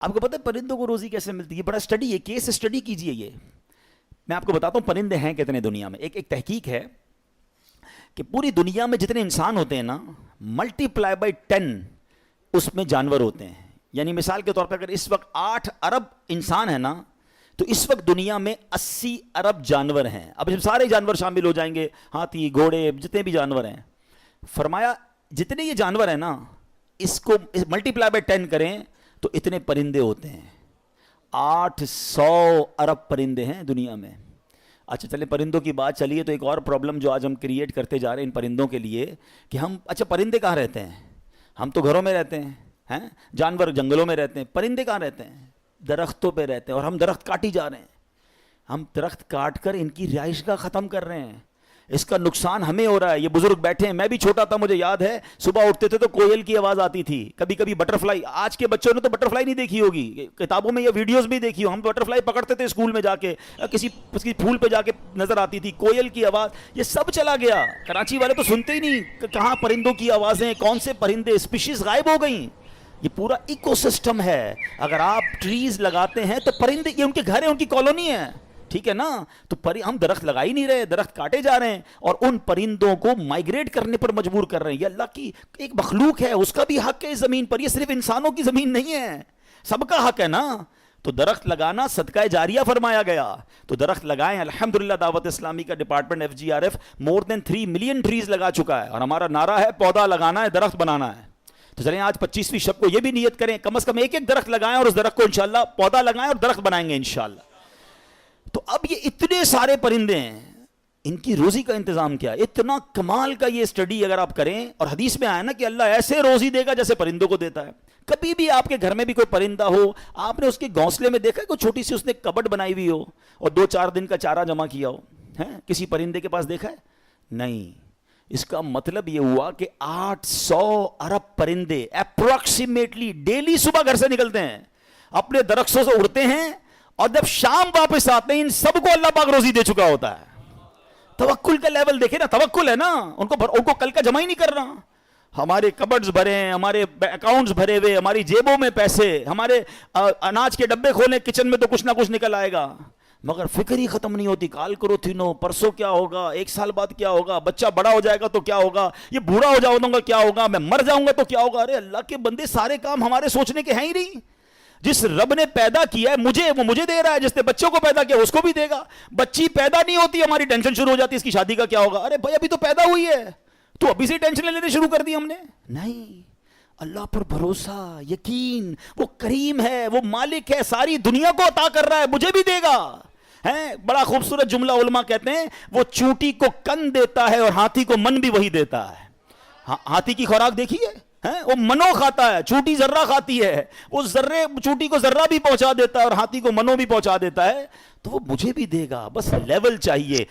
آپ کو پتہ ہے پرندوں کو روزی کیسے ملتی ہے؟ بڑا اسٹڈی ہے، کیس اسٹڈی کیجئے. یہ میں آپ کو بتاتا ہوں پرندے ہیں کتنے دنیا میں. ایک تحقیق ہے کہ پوری دنیا میں جتنے انسان ہوتے ہیں نا، ملٹی پلائی بائی 10 اس میں جانور ہوتے ہیں. یعنی مثال کے طور پر اگر اس وقت 8 ارب انسان ہیں نا، تو اس وقت دنیا میں 80 ارب جانور ہیں. اب جب سارے جانور شامل ہو جائیں گے، ہاتھی گھوڑے جتنے بھی جانور ہیں، فرمایا جتنے یہ جانور ہیں نا، اس کو ملٹی پلائی بائی 10 کریں تو اتنے پرندے ہوتے ہیں. 800 ارب پرندے ہیں دنیا میں. اچھا چلیں پرندوں کی بات چلیے، تو ایک اور پرابلم جو آج ہم کریٹ کرتے جا رہے ہیں ان پرندوں کے لیے کہ ہم، اچھا پرندے کہاں رہتے ہیں؟ ہم تو گھروں میں رہتے ہیں، جانور جنگلوں میں رہتے ہیں. پرندے کہاں رہتے ہیں؟ درختوں پہ رہتے ہیں. اور ہم درخت کاٹی جا رہے ہیں. ہم درخت کاٹ کر ان کی رہائش گاہ ختم کر رہے ہیں. اس کا نقصان ہمیں ہو رہا ہے. یہ بزرگ بیٹھے ہیں، میں بھی چھوٹا تھا مجھے یاد ہے، صبح اٹھتے تھے تو کوئل کی آواز آتی تھی، کبھی کبھی بٹر فلائی. آج کے بچوں نے تو بٹر فلائی نہیں دیکھی ہوگی، کتابوں میں یا ویڈیوز میں دیکھی ہو. ہم بٹر فلائی پکڑتے تھے اسکول میں جا کے، کسی پھول پہ جا کے نظر آتی تھی. کوئل کی آواز، یہ سب چلا گیا. کراچی والے تو سنتے ہی نہیں کہاں پرندوں کی آوازیں، کون سے پرندے، اسپیشیز غائب ہو گئیں. یہ پورا ایکو سسٹم ہے. اگر آپ ٹریز لگاتے ہیں تو پرندے، یہ ان کے گھر ہیں، ان کی کالونی ہے، ٹھیک ہے نا. تو ہم درخت لگا ہی نہیں رہے، درخت کاٹے جا رہے ہیں اور ان پرندوں کو مائگریٹ کرنے پر مجبور کر رہے ہیں. یہ اللہ کی ایک مخلوق ہے، اس کا بھی حق ہے اس زمین پر. یہ صرف انسانوں کی زمین نہیں ہے، سب کا حق ہے نا. تو درخت لگانا صدقہ جاریہ فرمایا گیا. تو درخت لگائیں. الحمدللہ دعوت اسلامی کا department FGRF more than 3 million trees لگا چکا ہے. اور ہمارا نعرہ ہے پودا لگانا ہے، درخت بنانا ہے. تو چلیں آج 25ویں شب کو یہ بھی نیت کریں، کم از کم ایک درخت لگائیں اور اس درخت کو انشاءاللہ پودا لگائیں اور درخت بنائیں گے انشاءاللہ. تو اب یہ اتنے سارے پرندے ہیں، ان کی روزی کا انتظام کیا ہے؟ اتنا کمال کا یہ سٹڈی اگر آپ کریں، اور حدیث میں آیا نا کہ اللہ ایسے روزی دے گا جیسے پرندوں کو دیتا ہے. کبھی بھی آپ کے گھر میں بھی کوئی پرندہ ہو، آپ نے اس کے گھونسلے میں دیکھا ہے کوئی چھوٹی سی اس نے کبٹ بنائی ہوئی ہو اور 2-4 دن کا چارہ جمع کیا ہو؟ کسی پرندے کے پاس دیکھا ہے؟ نہیں. اس کا مطلب یہ ہوا کہ 800 ارب پرندے اپروکسیمیٹلی ڈیلی صبح گھر سے نکلتے ہیں، اپنے درختوں سے اڑتے ہیں، اور جب شام واپس آتے ہیں ان سب کو اللہ پاک روزی دے چکا ہوتا ہے. توکل کا لیول دیکھیں نا، توکل ہے نا. ان کو کل کا جمع ہی نہیں کر رہا. ہمارے کبڈز بھرے ہیں، ہمارے اکاؤنٹس بھرے ہوئے، ہماری جیبوں میں پیسے، ہمارے اناج کے ڈبے کھولیں کچن میں تو کچھ نہ کچھ نکل آئے گا، مگر فکر ہی ختم نہیں ہوتی. کال کرو تھینو، پرسوں کیا ہوگا، 1 سال بعد کیا ہوگا، بچہ بڑا ہو جائے گا تو کیا ہوگا، یہ بوڑھا ہو جاؤں گا کیا ہوگا، میں مر جاؤں گا تو کیا ہوگا. ارے اللہ کے بندے، سارے کام ہمارے سوچنے کے ہیں ہی نہیں. جس رب نے پیدا کیا ہے مجھے، وہ مجھے دے رہا ہے. جس نے بچوں کو پیدا کیا اس کو بھی دے گا. بچی پیدا نہیں ہوتی، ہماری ٹینشن شروع ہو جاتی ہے اس کی شادی کا کیا ہوگا. ارے بھائی ابھی تو پیدا ہوئی ہے، تو ابھی سے ٹینشن لینے شروع کر دی ہم نے. نہیں، اللہ پر بھروسہ، یقین. وہ کریم ہے، وہ مالک ہے، ساری دنیا کو عطا کر رہا ہے، مجھے بھی دے گا. بڑا خوبصورت جملہ علماء کہتے ہیں، وہ چونٹی کو کن دیتا ہے اور ہاتھی کو من بھی وہی دیتا ہے. ہاتھی کی خوراک دیکھی ہے، وہ منو کھاتا ہے، چونٹی ذرہ کھاتی ہے. وہ ذرے چونٹی کو ذرہ بھی پہنچا دیتا ہے اور ہاتھی کو منو بھی پہنچا دیتا ہے. تو وہ مجھے بھی دے گا، بس لیول چاہیے.